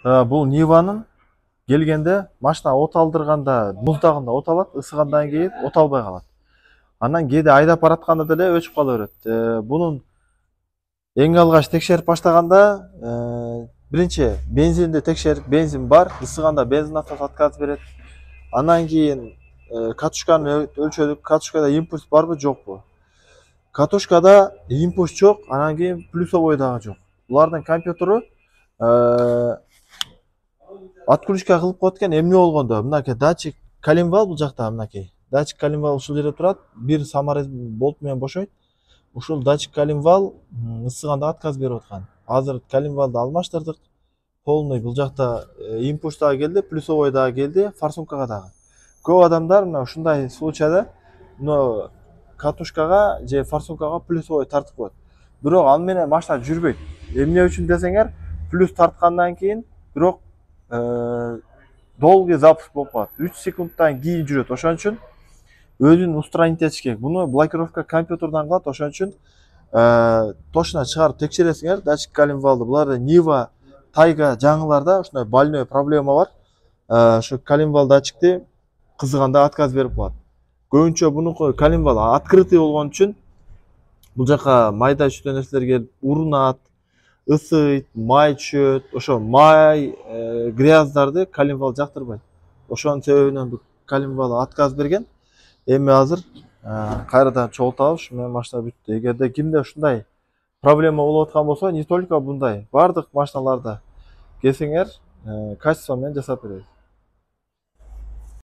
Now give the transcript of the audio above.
Бул Ниванын келгенде машина от алдырганда муздагында от алат, ысыгандан кийин от албай калат. Анан кээде айдап баратканда деле өчүп кала берет. Бунун эң алгач текшерип баштаганда биринчи бензинди текшерип, бензин бар, ысыганда бензин насос отказ берет. Андан кийин катушканы өлчөдүк, катушкада импульс барбы, жокпу? Катушкада импульс жок, анан кийин плюсовой дагы жок. Булардын компьютеру отключка кылып коет экен. Эмне болгондо мынакей датчик коленвал бул жакта, мынакей датчик коленвал ушул жерде турат, бир саморез болт менен бошойт. Ушул датчик коленвал ысыганда отказ берип аткан. Азыр коленвалды алмаштырдык. Полный бул жакта импульс дагы келди, плюсовой дагы келди, форсункага дагы. Көп адамдар мына ушундай случайда мына катушкага же форсункага плюсовой тартып коет. Бирок ал менен машина жүрбөйт. Эмне үчүн десеңер, плюс тарткандан кийин бирок долгий запуск болуп калат. 3 секундтан кийин жүрөт. Ошон үчүн өзүн устранить этиш керек. Буну блокировка компьютерден кылат. Ошон үчүн точно чыгарып текшересиңер датчик коленвалды. Буларда Нива, Тайга жаңыларда ушундай больной проблема бар. Ошо коленвал датчикти кызыганда отказ берип калат. Көбүнчө бунун коленвал открытый болгон үчүн бул жака майда чүйдө нерселер келип урунат, ысыйт, май түшөт. Ошо май, грязьдарды коленвал жактырбайт. Ошонун себебинен бул коленвал отказ берген. Эми азыр кайрадан чогултабыз, ушу менен машина бүттү. Эгерде кимде ушундай проблема болуп аткан болсо, не только bunday, бардык машиналарда келсеңер, качество менен жасап беребиз.